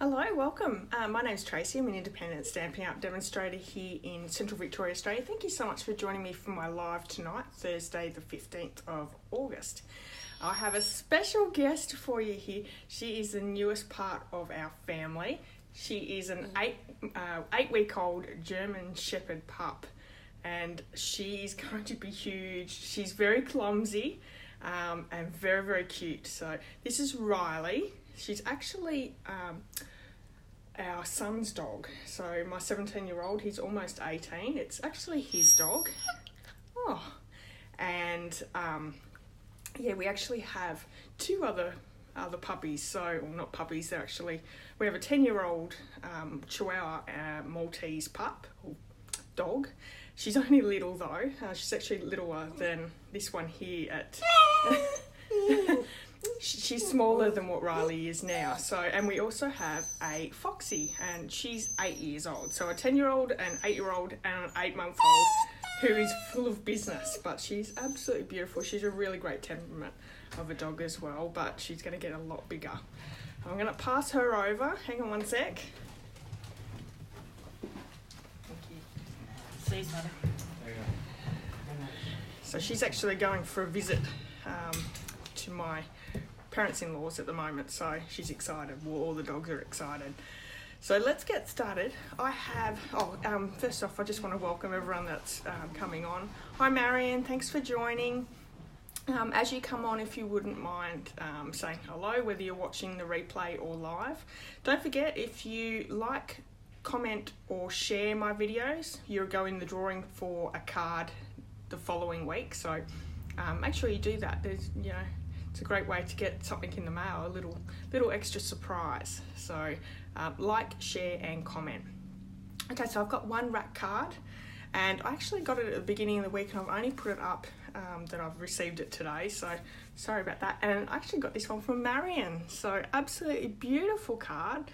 Hello, welcome. My name's Tracy. I'm an independent Stampin' Up demonstrator here in Central Victoria, Australia. Thank you so much for joining me for my live tonight, Thursday the 15th of August. I have a special guest for you here. She is the newest part of our family. She is an eight-week-old German Shepherd pup, and she's going to be huge. She's very clumsy and very, very cute. So this is Riley. She's actually our son's dog. So my 17-year-old, he's almost 18. It's actually his dog. Oh, and yeah, we actually have two other puppies. So, well, not puppies. They're actually, we have a 10-year-old Chihuahua Maltese pup or dog. She's only little though. She's actually littler than this one here at. She's smaller than what Riley is now. So, and we also have a Foxy, and she's 8 years old. So a 10-year-old, an 8-year-old, and an 8-month-old who is full of business. But she's absolutely beautiful. She's a really great temperament of a dog as well, but she's going to get a lot bigger. I'm going to pass her over. Hang on one sec. Thank you. See you, Sonny. So she's actually going for a visit to my parents-in-laws at the moment, so she's excited. Well, all the dogs are excited. So let's get started. I have, first off, I just want to welcome everyone that's coming on. Hi Marion, thanks for joining. As you come on, if you wouldn't mind saying hello, whether you're watching the replay or live. Don't forget, if you like, comment or share my videos, you'll go in the drawing for a card the following week. So make sure you do that. There's, it's a great way to get something in the mail, a little extra surprise. So like, share and comment. Okay, so I've got one rack card, and I actually got it at the beginning of the week, and I've only put it up that I've received it today, so sorry about that. And I actually got this one from Marion, so absolutely beautiful card.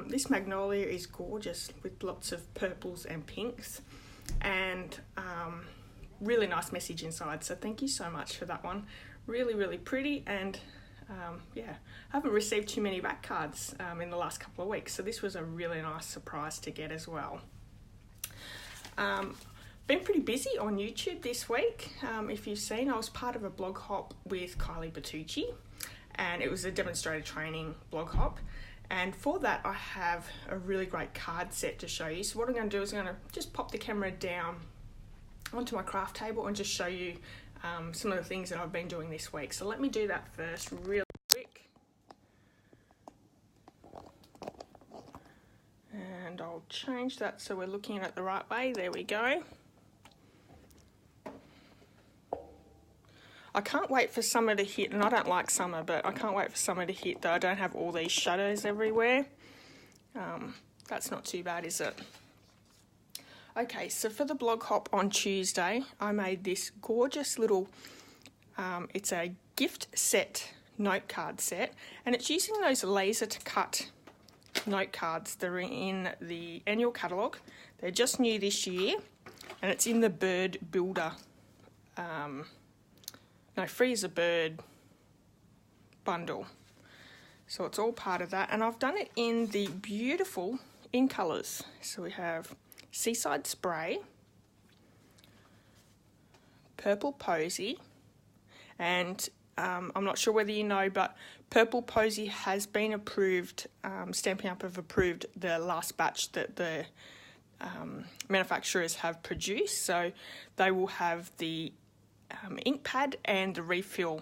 This magnolia is gorgeous with lots of purples and pinks, and really nice message inside, so thank you so much for that one. Really, really pretty, and yeah, I haven't received too many rack cards in the last couple of weeks, so this was a really nice surprise to get as well. Been pretty busy on YouTube this week. If you've seen, I was part of a blog hop with Kylie Bertucci, and it was a demonstrator training blog hop, and for that I have a really great card set to show you. So what I'm going to do is I'm going to just pop the camera down onto my craft table and just show you some of the things that I've been doing this week. So let me do that first really quick. And I'll change that so we're looking at it the right way. There we go. I can't wait for summer to hit, and I don't like summer, but I can't wait for summer to hit though. I don't have all these shadows everywhere. That's not too bad, is it? Okay, so for the blog hop on Tuesday, I made this gorgeous little, it's a gift set, note card set, and it's using those laser to cut note cards that are in the annual catalogue. They're just new this year, and it's in the Bird Builder, Free as a Bird bundle. So it's all part of that, and I've done it in the beautiful in colours. So we have Seaside Spray, Purple Posy, and I'm not sure whether you know, but Purple Posy has been approved. Stampin' Up have approved the last batch that the manufacturers have produced, so they will have the ink pad and the refill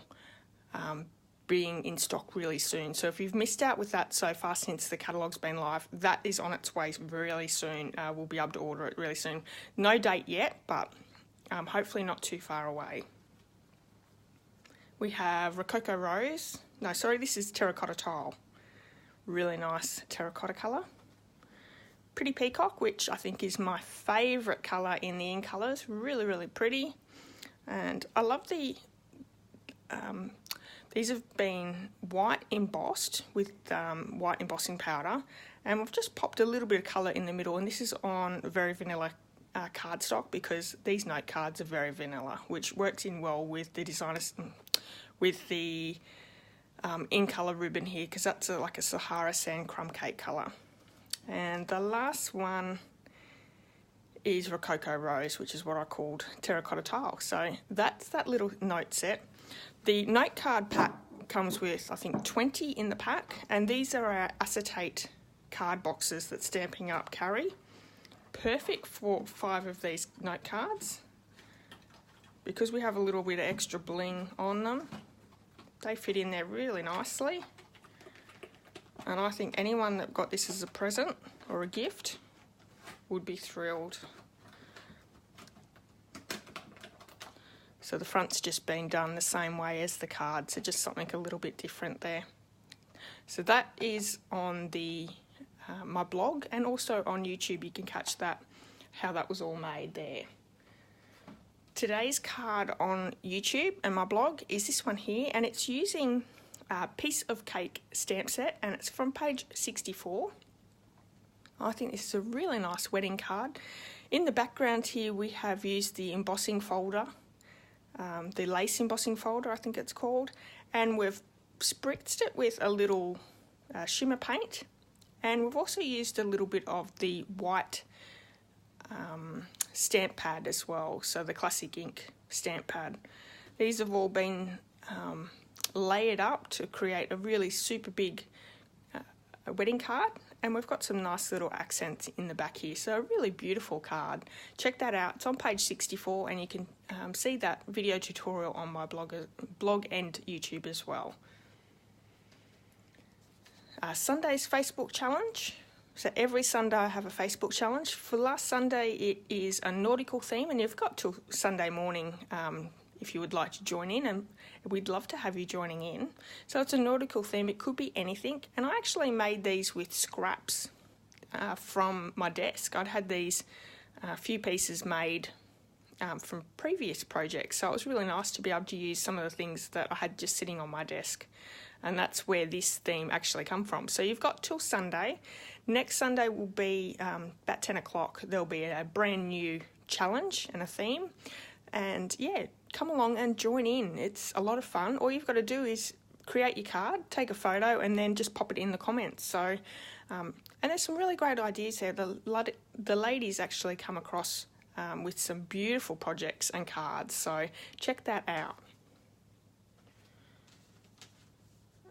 being in stock really soon. So if you've missed out with that so far since the catalogue's been live, that is on its way really soon. We'll be able to order it really soon. No date yet, but hopefully not too far away. We have Rococo Rose. No, sorry, this is Terracotta Tile. Really nice terracotta colour. Pretty Peacock, which I think is my favourite colour in the in colours. Really, really pretty. And I love the... these have been white embossed with white embossing powder, and we've just popped a little bit of colour in the middle, and this is on very vanilla cardstock because these note cards are very vanilla, which works in well with the designers, with the in colour ribbon here, because that's like a Sahara sand crumb cake colour. And the last one is Rococo Rose, which is what I called terracotta tile. So that's that little note set. The note card pack comes with, I think, 20 in the pack, and these are our acetate card boxes that Stamping Up carry. Perfect for 5 of these note cards. Because we have a little bit of extra bling on them, they fit in there really nicely. And I think anyone that got this as a present or a gift would be thrilled. So the front's just been done the same way as the card, so just something a little bit different there. So that is on the my blog, and also on YouTube you can catch that, how that was all made there. Today's card on YouTube and my blog is this one here, and it's using a piece of cake stamp set, and it's from page 64. I think this is a really nice wedding card. In the background here we have used the embossing folder, the lace embossing folder I think it's called, and we've spritzed it with a little shimmer paint, and we've also used a little bit of the white stamp pad as well, so the classic ink stamp pad. These have all been layered up to create a really super big wedding card, and we've got some nice little accents in the back here, so a really beautiful card. Check that out, it's on page 64, and you can see that video tutorial on my blog and YouTube as well. Sunday's Facebook challenge. So every Sunday I have a Facebook challenge. For last Sunday it is a nautical theme, and you've got till Sunday morning if you would like to join in, and we'd love to have you joining in. So it's a nautical theme, it could be anything, and I actually made these with scraps from my desk. I'd had these few pieces made from previous projects, so it was really nice to be able to use some of the things that I had just sitting on my desk, and that's where this theme actually come from. So you've got till Sunday. Next Sunday will be about 10 o'clock. There'll be a brand new challenge and a theme, and yeah, come along and join in. It's a lot of fun. All you've got to do is create your card, take a photo, and then just pop it in the comments. So, and there's some really great ideas there. The ladies actually come across with some beautiful projects and cards, so check that out.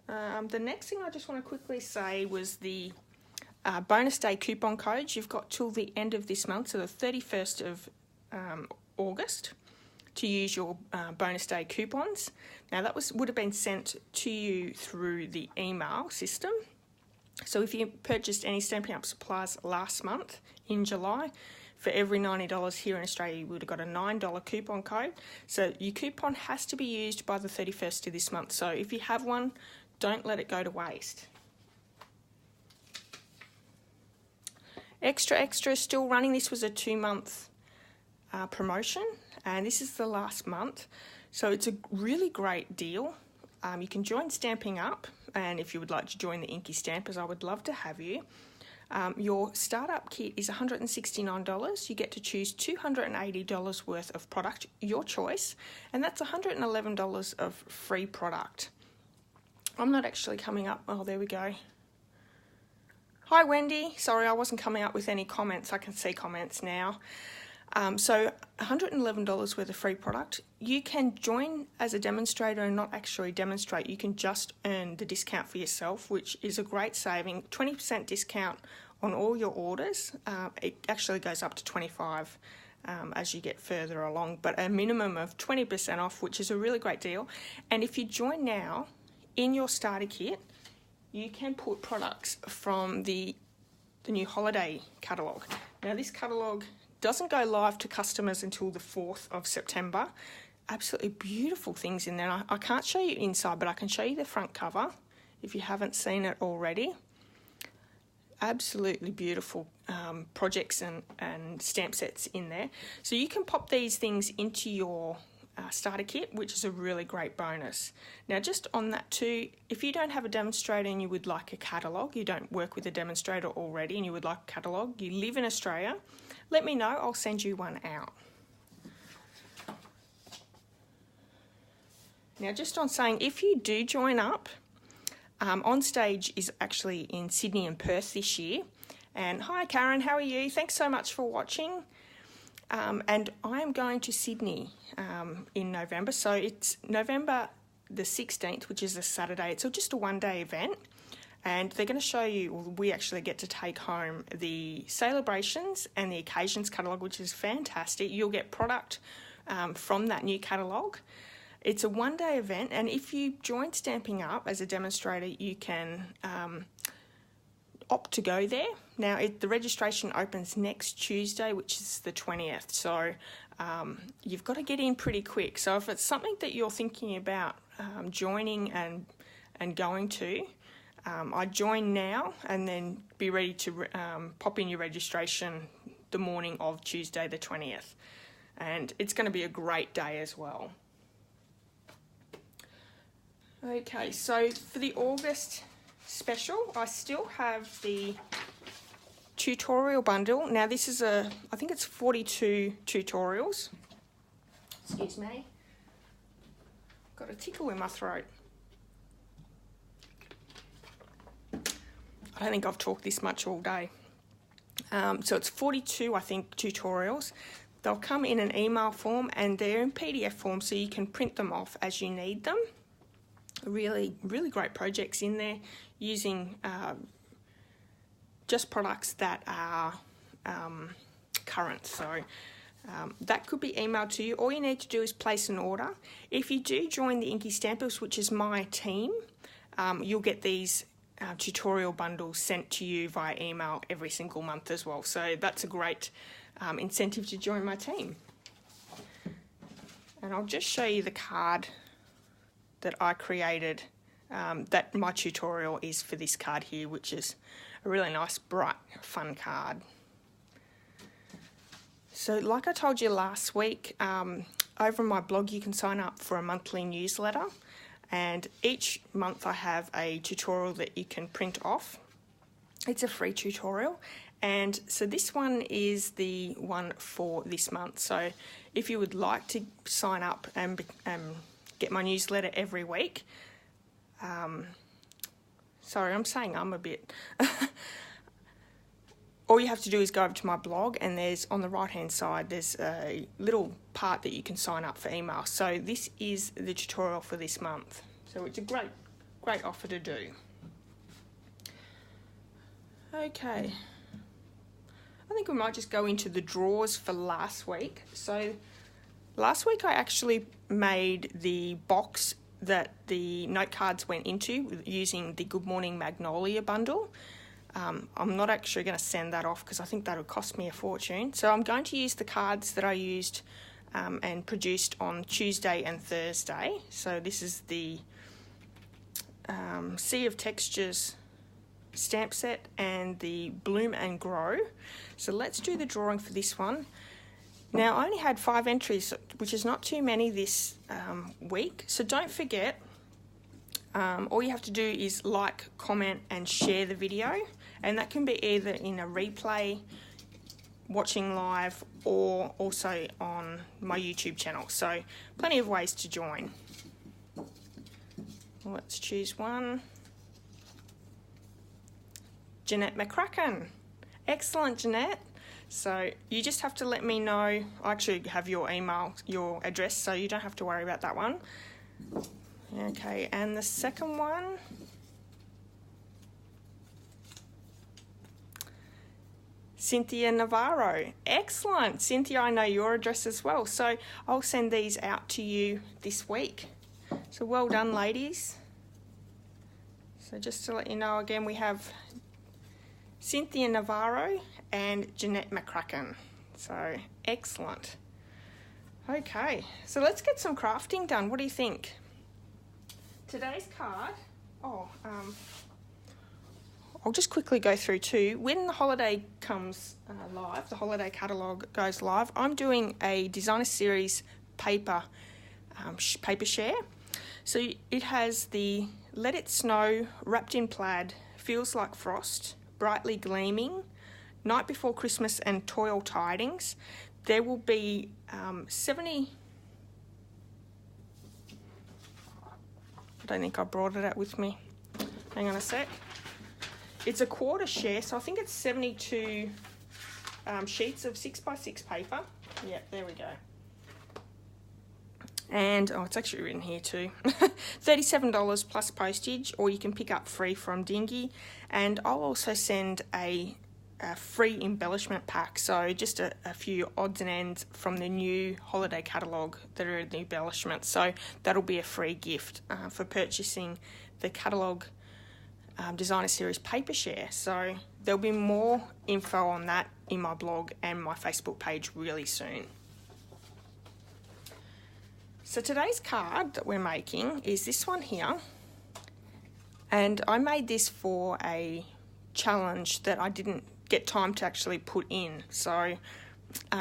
The next thing I just want to quickly say was the bonus day coupon codes. You've got till the end of this month, so the 31st of August, to use your bonus day coupons. Now that would have been sent to you through the email system. So if you purchased any Stamping Up supplies last month in July, for every $90 here in Australia you would have got a $9 coupon code. So your coupon has to be used by the 31st of this month. So if you have one, don't let it go to waste. Extra still running. This was a 2-month promotion, and this is the last month, so it's a really great deal. You can join Stamping Up, and if you would like to join the Inky Stampers, I would love to have you. Your startup kit is $169. You get to choose $280 worth of product, your choice, and that's $111 of free product. I'm not actually coming up. Oh, there we go. Hi Wendy, sorry I wasn't coming up with any comments. I can see comments now. So $111 worth of free product. You can join as a demonstrator and not actually demonstrate. You can just earn the discount for yourself, which is a great saving. 20% discount on all your orders. It actually goes up to 25 as you get further along, but a minimum of 20% off, which is a really great deal. And if you join now, in your starter kit, you can put products from the new holiday catalogue. Now this catalogue doesn't go live to customers until the 4th of September. Absolutely beautiful things in there. I can't show you inside, but I can show you the front cover if you haven't seen it already. Absolutely beautiful projects and stamp sets in there. So you can pop these things into your starter kit, which is a really great bonus. Now just on that too, if you don't have a demonstrator and you would like a catalogue, you don't work with a demonstrator already and you would like a catalogue, you live in Australia, let me know, I'll send you one out. Now just on saying, if you do join up On Stage is actually in Sydney and Perth this year. And hi Karen, how are you? Thanks so much for watching. And I am going to Sydney in November. So it's November the 16th, which is a Saturday. It's just a one-day event. And they're going to show you, well, we actually get to take home the celebrations and the occasions catalogue, which is fantastic. You'll get product from that new catalogue. It's a one-day event, and if you join Stamping Up as a demonstrator, you can opt to go there. Now, the registration opens next Tuesday, which is the 20th, so you've got to get in pretty quick. So if it's something that you're thinking about joining and going to, I join now and then be ready to pop in your registration the morning of Tuesday the 20th. And it's going to be a great day as well. Okay, so for the August special, I still have the tutorial bundle. Now this is I think it's 42 tutorials. Excuse me. Got a tickle in my throat. I don't think I've talked this much all day. So it's 42, I think, tutorials. They'll come in an email form and they're in PDF form, so you can print them off as you need them. Really, really great projects in there using just products that are current. So that could be emailed to you. All you need to do is place an order. If you do join the Inky Stampers, which is my team, you'll get these tutorial bundles sent to you via email every single month as well. So that's a great incentive to join my team. And I'll just show you the card that I created, that my tutorial is for this card here, which is a really nice, bright, fun card. So like I told you last week, over on my blog you can sign up for a monthly newsletter, and each month I have a tutorial that you can print off. It's a free tutorial, and so this one is the one for this month. So if you would like to sign up and get my newsletter every week, sorry, I'm saying I'm a bit... All you have to do is go over to my blog, and there's on the right hand side there's a little part that you can sign up for email. So this is the tutorial for this month. So it's a great offer to do. Okay, I think we might just go into the drawers for last week. So last week I actually made the box that the note cards went into using the Good Morning Magnolia bundle. I'm not actually going to send that off because I think that would cost me a fortune. So I'm going to use the cards that I used and produced on Tuesday and Thursday. So this is the Sea of Textures stamp set and the Bloom and Grow. So let's do the drawing for this one. Now I only had 5 entries, which is not too many this week. So don't forget, all you have to do is like, comment and share the video, and that can be either in a replay, watching live, or also on my YouTube channel. So plenty of ways to join. Let's choose one. Jeanette McCracken. Excellent, Jeanette. So you just have to let me know. I actually have your email, your address, so you don't have to worry about that one. Okay, and the second one, Cynthia Navarro. Excellent. Cynthia, I know your address as well, so I'll send these out to you this week. So well done, ladies. So just to let you know again, we have Cynthia Navarro and Jeanette McCracken. So excellent. Okay, so let's get some crafting done. What do you think? Today's card, I'll just quickly go through too. When the holiday comes live, the holiday catalogue goes live, I'm doing a designer series paper share. So it has the Let It Snow, Wrapped in Plaid, Feels Like Frost, Brightly Gleaming, Night Before Christmas and Toil Tidings. There will be 70... I don't think I brought it out with me. Hang on a sec. It's a quarter share, so I think it's 72 sheets of 6x6 paper. Yep, there we go. And, oh, it's actually written here too. $37 plus postage, or you can pick up free from Dingy. And I'll also send a free embellishment pack, so just a few odds and ends from the new holiday catalogue that are the embellishments. So that'll be a free gift for purchasing the catalogue designer series paper share. So there'll be more info on that in my blog and my Facebook page really soon. So today's card that we're making is this one here, and I made this for a challenge that I didn't get time to actually put in. So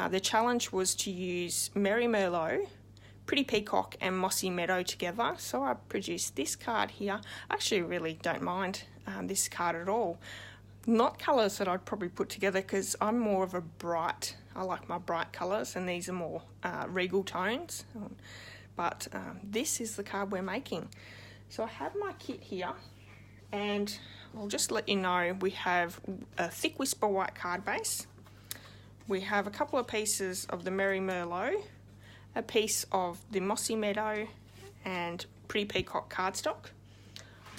the challenge was to use Merry Merlot, Pretty Peacock and Mossy Meadow together. So I produced this card here. I actually really don't mind this card at all. Not colours that I'd probably put together because I'm more of a bright, I like my bright colours, and these are more regal tones. But this is the card we're making. So I have my kit here, and I'll just let you know we have a thick Whisper white card base. We have a couple of pieces of the Merry Merlot, a piece of the Mossy Meadow and Pretty Peacock cardstock.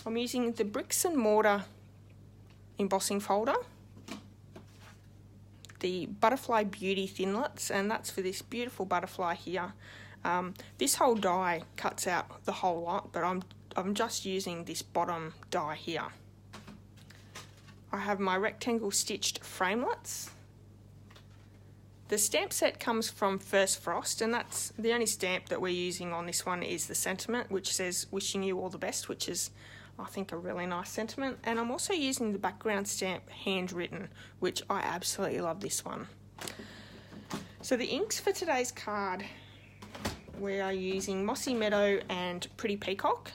I'm using the Bricks and Mortar embossing folder, the Butterfly Beauty Thinlits, and that's for this beautiful butterfly here. This whole die cuts out the whole lot, but I'm just using this bottom die here. I have my rectangle stitched framelets. The stamp set comes from First Frost, and that's the only stamp that we're using on this one is the sentiment, which says wishing you all the best, which is, I think, a really nice sentiment. And I'm also using the background stamp handwritten, which I absolutely love this one. So the inks for today's card, we are using Mossy Meadow and Pretty Peacock.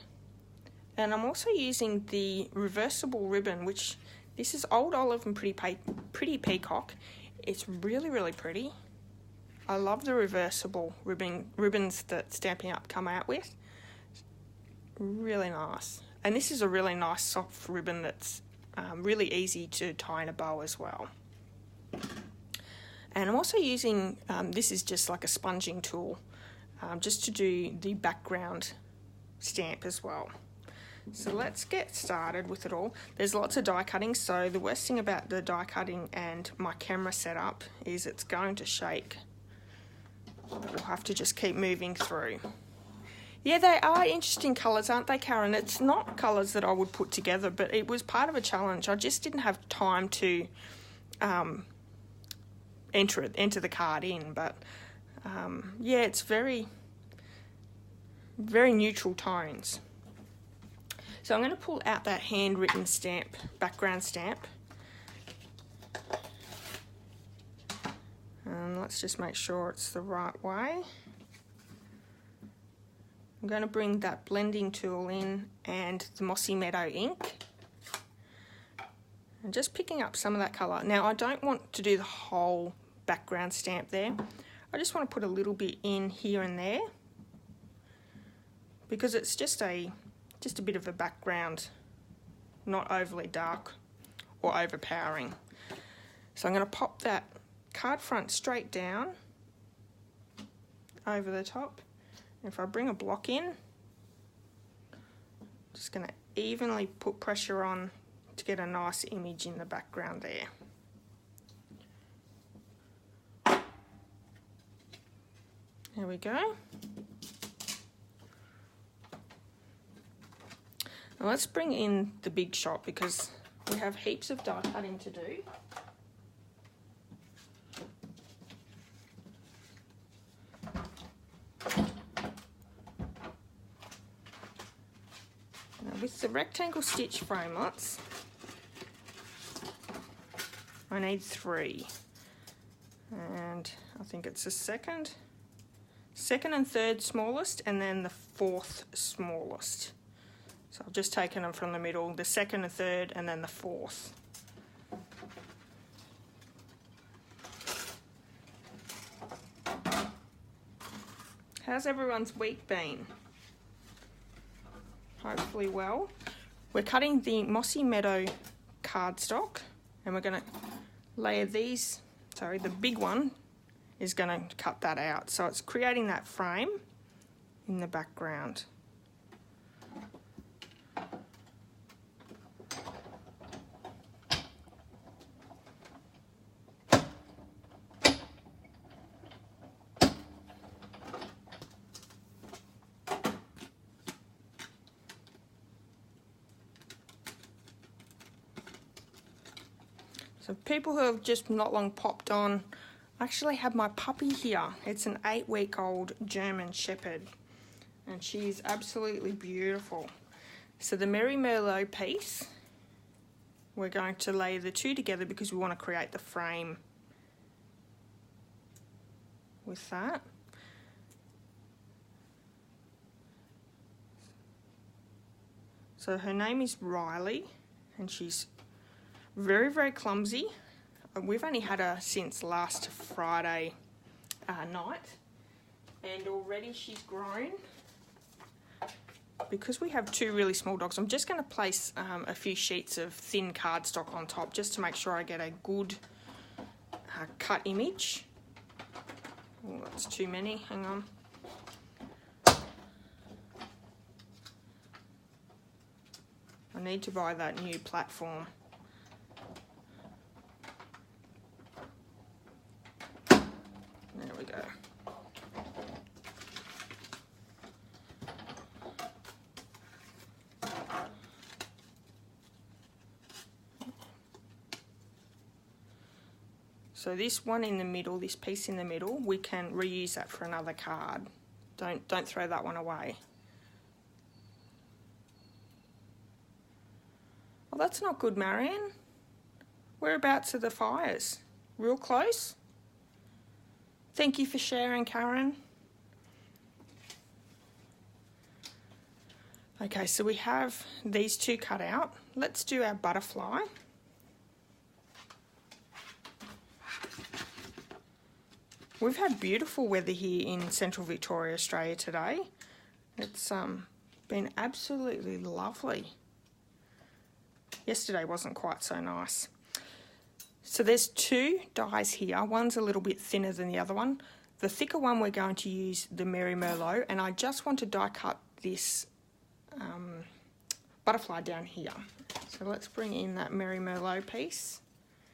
And I'm also using the reversible ribbon, which this is Old Olive and Pretty Peacock. It's really, really pretty. I love the reversible ribbons that Stampin' Up come out with. Really nice. And this is a really nice soft ribbon that's really easy to tie in a bow as well. And I'm also using, this is just like a sponging tool, just to do the background stamp as well. So let's get started with it all. There's lots of die cutting, so the worst thing about the die cutting and my camera setup is it's going to shake. We'll have to just keep moving through. Yeah, they are interesting colours, aren't they, Karen? It's not colours that I would put together, but it was part of a challenge. I just didn't have time to enter the card in, but yeah, it's very, very neutral tones. So I'm going to pull out that handwritten stamp, background stamp. And let's just make sure it's the right way. I'm going to bring that blending tool in and the Mossy Meadow ink. And just picking up some of that colour. Now I don't want to do the whole background stamp there. I just want to put a little bit in here and there, because it's just a bit of a background, not overly dark or overpowering. So I'm going to pop that card front straight down over the top. And if I bring a block in, just going to evenly put pressure on to get a nice image in the background there. There we go. Now let's bring in the big shot, because we have heaps of die cutting to do. Now with the rectangle stitch framelets, I need 3. And I think it's the second and third smallest, and then the 4th smallest. So I've just taken them from the middle, the 2nd and 3rd, and then the 4th. How's everyone's week been? Hopefully well. We're cutting the Mossy Meadow cardstock, and we're going to layer these. Sorry, the big one is going to cut that out. So it's creating that frame in the background. So people who have just not long popped on, I actually have my puppy here. It's an 8-week-old German Shepherd, and she's absolutely beautiful. So the Merry Merlot piece, we're going to lay the two together because we want to create the frame with that. So her name is Riley, and she's very, very clumsy. We've only had her since last Friday night, and already she's grown. Because we have two really small dogs, I'm just going to place a few sheets of thin cardstock on top just to make sure I get a good cut image. Oh, that's too many, hang on. I need to buy that new platform. There we go. So this one in the middle, this piece in the middle, we can reuse that for another card. Don't throw that one away. Well, that's not good, Marion. Whereabouts are the fires? Real close? Thank you for sharing, Karen. Okay, so we have these two cut out. Let's do our butterfly. We've had beautiful weather here in Central Victoria, Australia today. It's been absolutely lovely. Yesterday wasn't quite so nice. So there's two dies here. One's a little bit thinner than the other one. The thicker one we're going to use the Merry Merlot, and I just want to die cut this butterfly down here. So let's bring in that Merry Merlot piece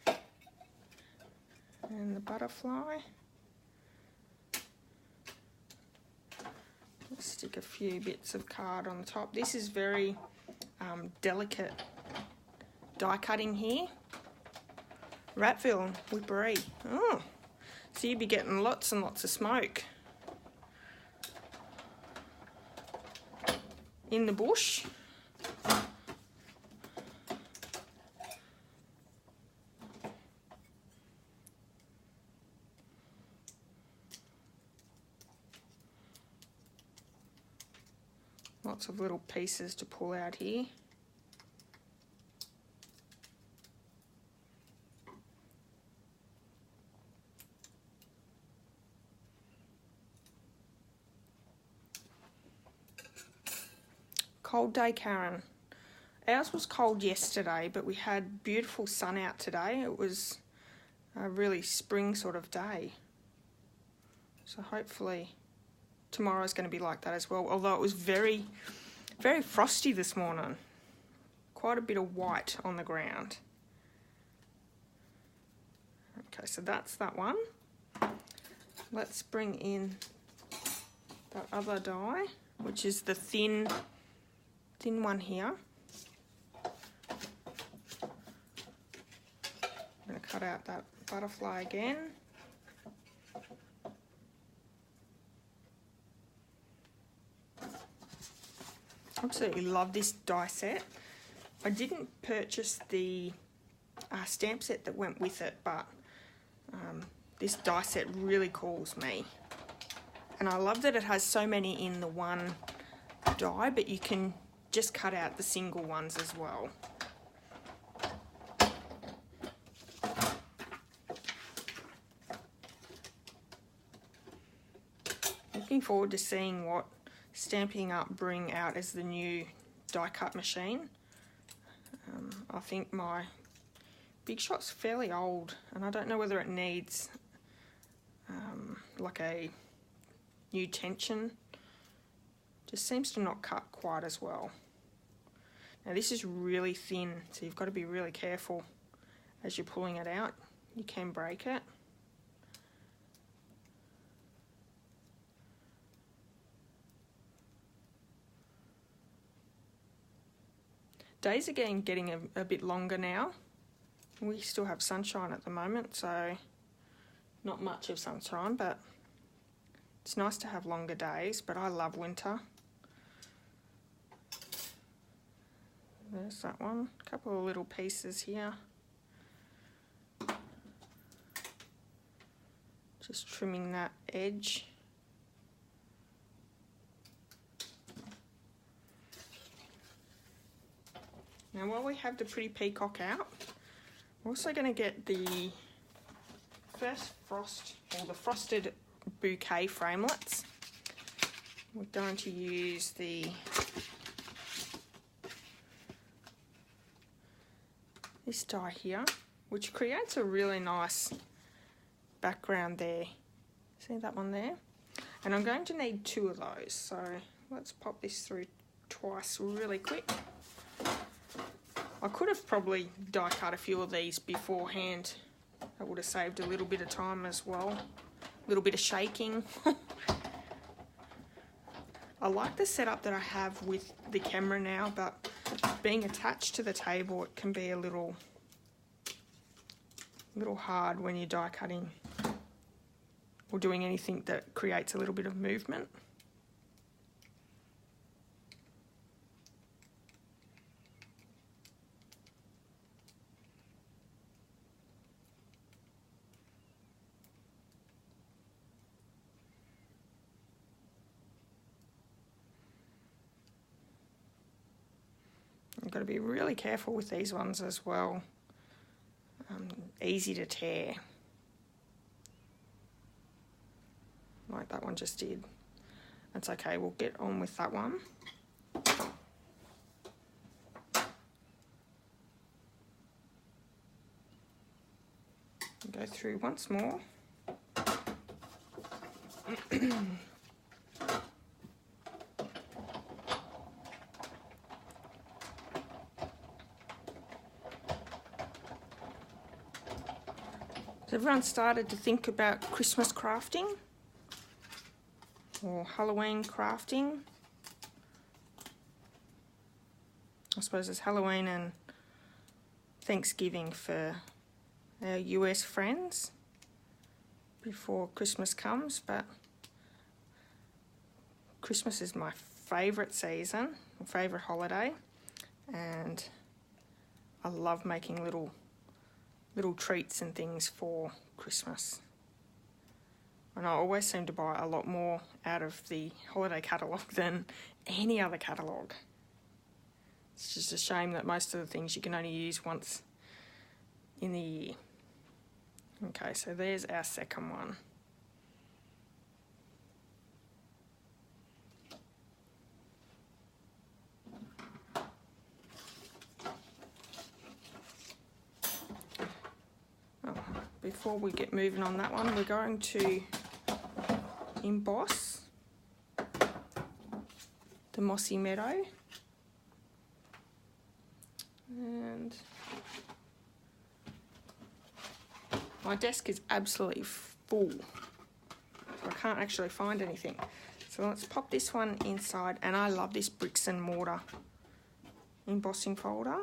and the butterfly. Let's stick a few bits of card on the top. This is very delicate die cutting here. Ratville, whippery. Oh, so you'd be getting lots and lots of smoke in the bush. Lots of little pieces to pull out here. Cold day, Karen. Ours was cold yesterday, but we had beautiful sun out today. It was a really spring sort of day. So hopefully tomorrow's going to be like that as well, although it was very, very frosty this morning. Quite a bit of white on the ground. Okay, so that's that one. Let's bring in that other die, which is the thin one here. I'm going to cut out that butterfly again. Absolutely love this die set. I didn't purchase the stamp set that went with it, but this die set really calls me. And I love that it has so many in the one die, but you can just cut out the single ones as well. Looking forward to seeing what Stampin' Up bring out as the new die cut machine. I think my Big Shot's fairly old, and I don't know whether it needs like a new tension. Just seems to not cut quite as well. Now this is really thin, so you've got to be really careful as you're pulling it out. You can break it. Days are getting a bit longer now. We still have sunshine at the moment, so not much of sunshine, but it's nice to have longer days, but I love winter. There's that one. A couple of little pieces here. Just trimming that edge. Now while we have the pretty peacock out, we're also going to get the first frost, or the frosted bouquet framelits. We're going to use this die here, which creates a really nice background there. See that one there? And I'm going to need 2 of those, so let's pop this through twice really quick. I could have probably die cut a few of these beforehand. That would have saved a little bit of time as well. A little bit of shaking. I like the setup that I have with the camera now, but being attached to the table, it can be a little hard when you're die cutting or doing anything that creates a little bit of movement. You've got to be really careful with these ones as well. Easy to tear. Like that one just did. That's okay, we'll get on with that one. Go through once more. Has everyone started to think about Christmas crafting or Halloween crafting? I suppose it's Halloween and Thanksgiving for our US friends before Christmas comes, but Christmas is my favourite season, my favourite holiday, and I love making little treats and things for Christmas. And I always seem to buy a lot more out of the holiday catalogue than any other catalogue. It's just a shame that most of the things you can only use once in the year. Okay, so there's our second one. Before we get moving on that one, we're going to emboss the mossy meadow, and my desk is absolutely full, so I can't actually find anything. So let's pop this one inside, and I love this bricks and mortar embossing folder.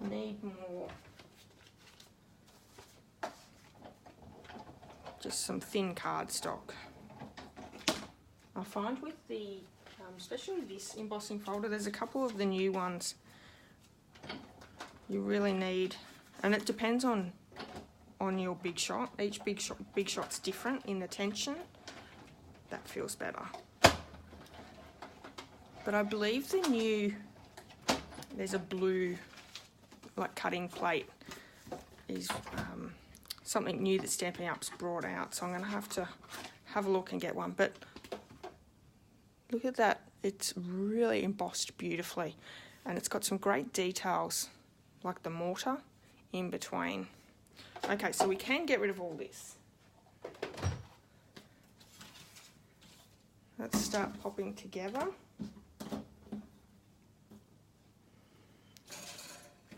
Need more, just some thin cardstock. I find with the, especially this embossing folder, there's a couple of the new ones you really need, and it depends on your Big Shot. Each Big Shot's different in the tension. That feels better. But I believe the new, there's a blue like cutting plate is something new that Stampin' Up's brought out, so I'm going to have a look and get one. But look at that, it's really embossed beautifully, and it's got some great details like the mortar in between. Okay, so we can get rid of all this. Let's start popping together.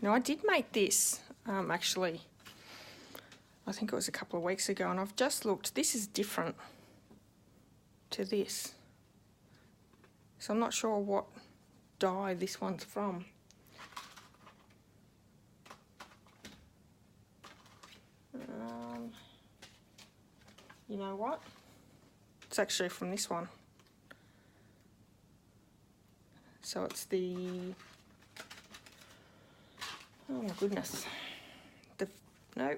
Now I did make this actually, I think it was a couple of weeks ago, and I've just looked. This is different to this, so I'm not sure what dye this one's from. You know what? It's actually from this one. So it's the, oh my goodness, no.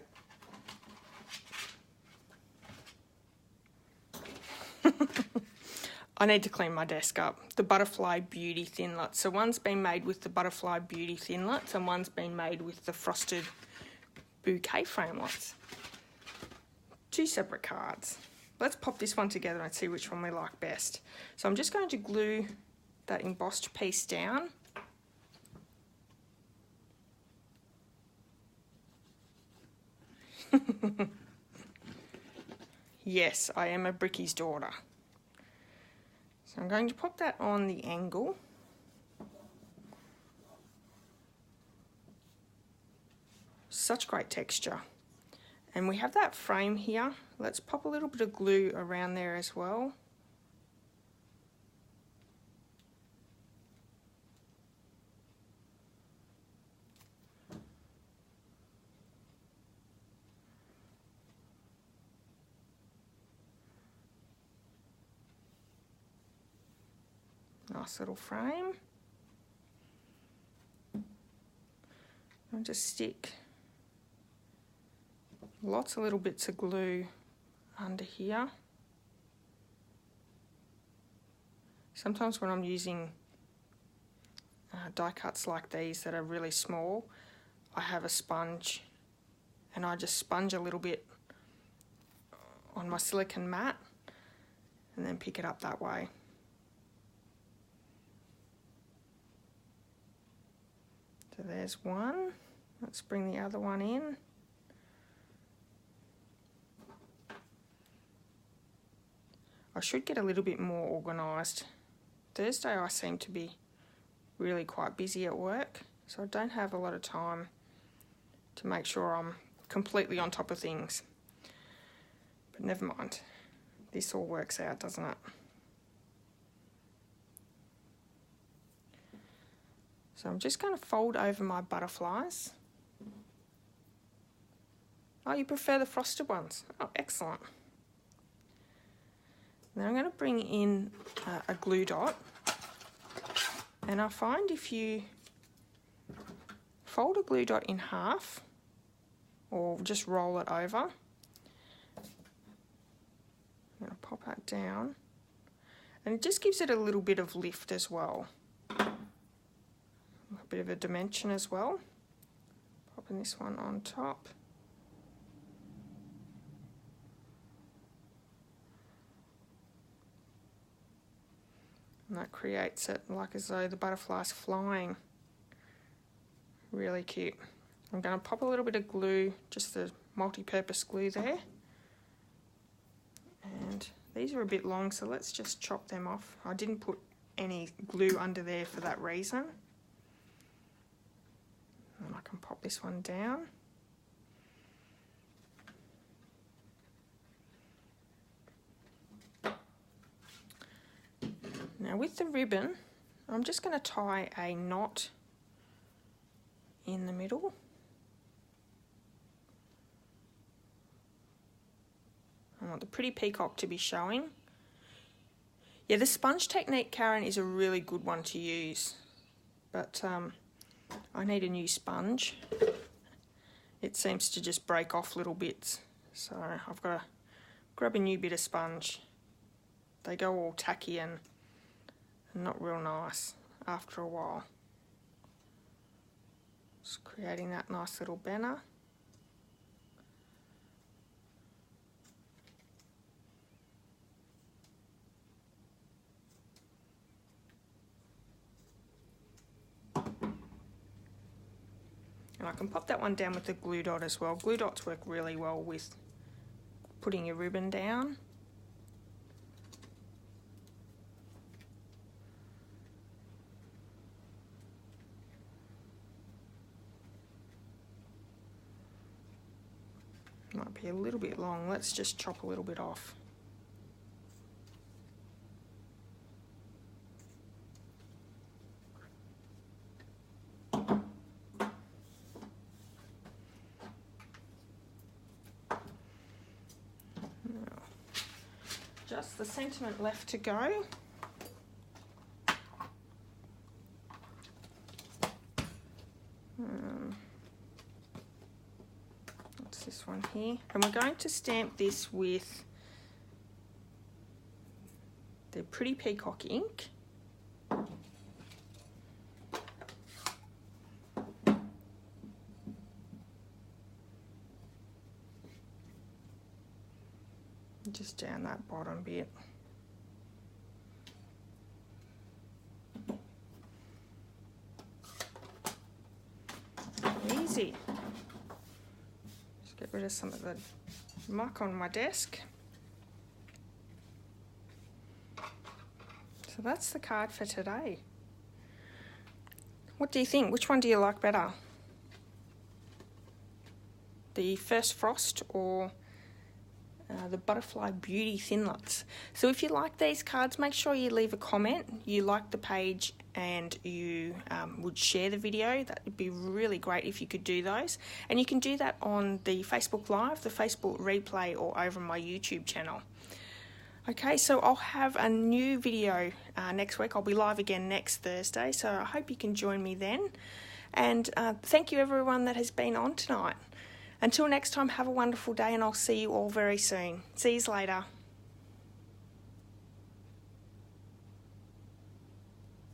I need to clean my desk up. The Butterfly Beauty Thinlits. So one's been made with the Butterfly Beauty Thinlits and one's been made with the Frosted Bouquet Framelits. Two separate cards. Let's pop this one together and see which one we like best. So I'm just going to glue that embossed piece down. Yes, I am a Bricky's daughter. So I'm going to pop that on the angle. Such great texture. And we have that frame here. Let's pop a little bit of glue around there as well. Nice little frame. I'll just stick lots of little bits of glue under here. Sometimes when I'm using die cuts like these that are really small, I have a sponge and I just sponge a little bit on my silicone mat and then pick it up that way. So there's one. Let's bring the other one in. I should get a little bit more organised. Thursday I seem to be really quite busy at work, so I don't have a lot of time to make sure I'm completely on top of things. But never mind. This all works out, doesn't it? So I'm just going to fold over my butterflies. Oh, you prefer the frosted ones? Oh, excellent. Then I'm going to bring in a glue dot, and I find if you fold a glue dot in half or just roll it over, I'm going to pop that down, and it just gives it a little bit of lift as well, a bit of a dimension as well. Popping this one on top. And that creates it like as though the butterfly's flying. Really cute. I'm going to pop a little bit of glue, just the multi-purpose glue there. And these are a bit long, so let's just chop them off. I didn't put any glue under there for that reason. And I can pop this one down. Now with the ribbon, I'm just going to tie a knot in the middle. I want the pretty peacock to be showing. Yeah, the sponge technique, Karen, is a really good one to use, but I need a new sponge. It seems to just break off little bits, so I've got to grab a new bit of sponge. They go all tacky and not real nice after a while. Just creating that nice little banner. And I can pop that one down with the glue dot as well. Glue dots work really well with putting your ribbon down. Might be a little bit long. Let's just chop a little bit off. Just the sentiment left to go. What's this one here? And we're going to stamp this with the Pretty Peacock ink. Just down that bottom bit. Easy. Just get rid of some of the muck on my desk. So that's the card for today. What do you think? Which one do you like better? The First Frost or the Butterfly Beauty Thinlits? So if you like these cards, make sure you leave a comment, you like the page, and you would share the video. That would be really great if you could do those. And you can do that on the Facebook Live, the Facebook replay, or over my YouTube channel. Okay, so I'll have a new video next week. I'll be live again next Thursday, so I hope you can join me then. And thank you everyone that has been on tonight. Until next time, have a wonderful day, and I'll see you all very soon. See you later.